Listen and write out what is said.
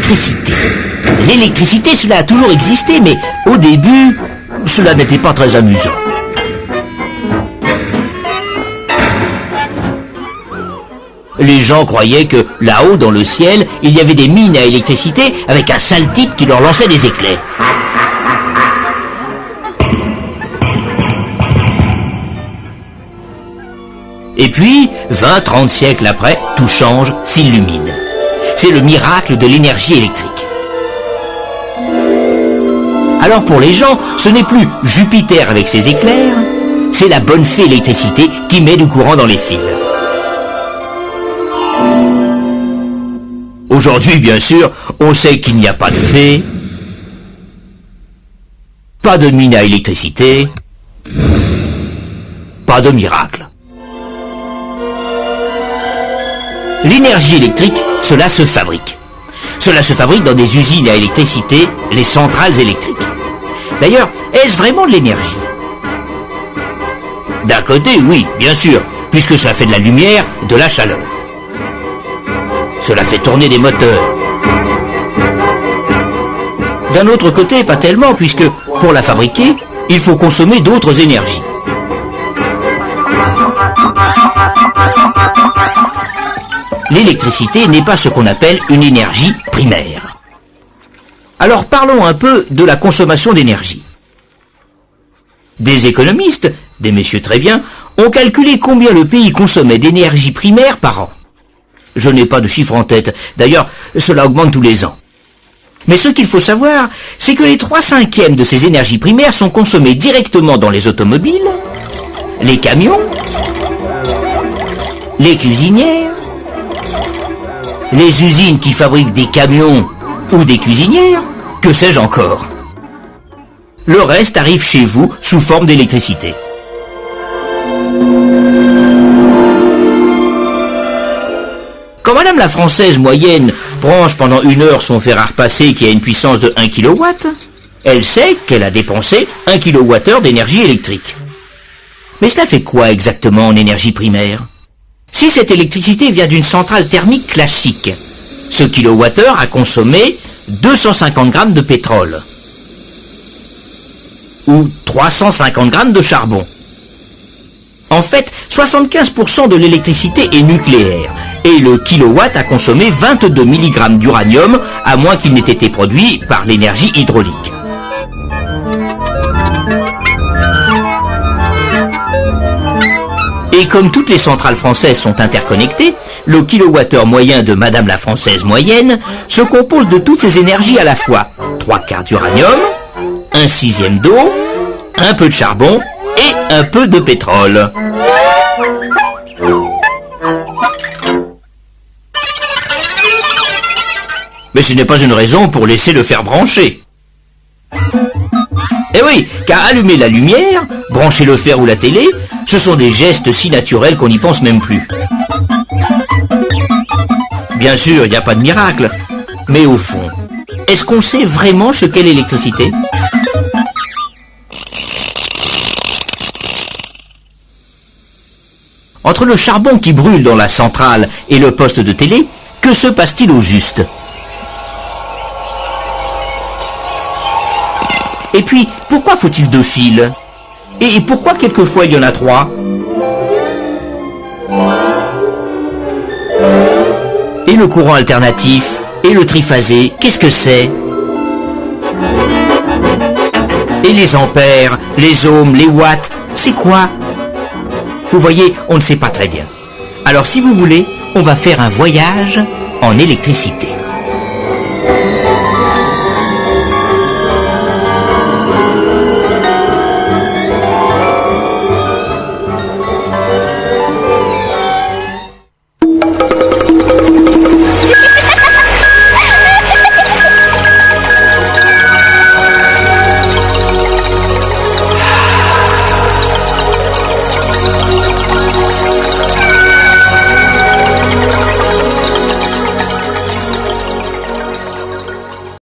l'électricité. L'électricité, cela a toujours existé, mais au début, cela n'était pas très amusant. Les gens croyaient que là-haut, dans le ciel, il y avait des mines à électricité avec un sale type qui leur lançait des éclairs. Et puis, 20-30 siècles après, tout change, s'illumine. C'est le miracle de l'énergie électrique. Alors pour les gens, ce n'est plus Jupiter avec ses éclairs, c'est la bonne fée électricité qui met du courant dans les fils. Aujourd'hui, bien sûr, on sait qu'il n'y a pas de fée, pas de mine à électricité, pas de miracle. L'énergie électrique, cela se fabrique. Cela se fabrique dans des usines à électricité, les centrales électriques. D'ailleurs, est-ce vraiment de l'énergie? D'un côté, oui, bien sûr, puisque cela fait de la lumière, de la chaleur. Cela fait tourner des moteurs. D'un autre côté, pas tellement, puisque pour la fabriquer, il faut consommer d'autres énergies. L'électricité n'est pas ce qu'on appelle une énergie primaire. Alors parlons un peu de la consommation d'énergie. Des économistes, des messieurs très bien, ont calculé combien le pays consommait d'énergie primaire par an. Je n'ai pas de chiffre en tête, d'ailleurs cela augmente tous les ans. Mais ce qu'il faut savoir, c'est que les 3/5 de ces énergies primaires sont consommées directement dans les automobiles, les camions, les cuisinières, les usines qui fabriquent des camions ou des cuisinières, que sais-je encore. Le reste arrive chez vous sous forme d'électricité. Quand Madame la Française moyenne branche pendant 1 heure son fer à repasser qui a une puissance de 1 kW, elle sait qu'elle a dépensé 1 kWh d'énergie électrique. Mais cela fait quoi exactement en énergie primaire? Si cette électricité vient d'une centrale thermique classique, ce kilowattheure a consommé 250 grammes de pétrole ou 350 grammes de charbon. En fait, 75% de l'électricité est nucléaire et le kilowatt a consommé 22 mg d'uranium à moins qu'il n'ait été produit par l'énergie hydraulique. Et comme toutes les centrales françaises sont interconnectées, le kilowattheure moyen de Madame la Française moyenne se compose de toutes ces énergies à la fois. 3/4 d'uranium, 1/6 d'eau, un peu de charbon et un peu de pétrole. Mais ce n'est pas une raison pour laisser le fer brancher. Eh oui, car allumer la lumière, brancher le fer ou la télé, ce sont des gestes si naturels qu'on n'y pense même plus. Bien sûr, il n'y a pas de miracle. Mais au fond, est-ce qu'on sait vraiment ce qu'est l'électricité ? Entre le charbon qui brûle dans la centrale et le poste de télé, que se passe-t-il au juste ? Et puis, pourquoi faut-il 2 fils ? Et pourquoi quelquefois il y en a 3 ? Et le courant alternatif ? Et le triphasé ? Qu'est-ce que c'est ? Et les ampères, les ohms, les watts ? C'est quoi ? Vous voyez, on ne sait pas très bien. Alors si vous voulez, on va faire un voyage en électricité.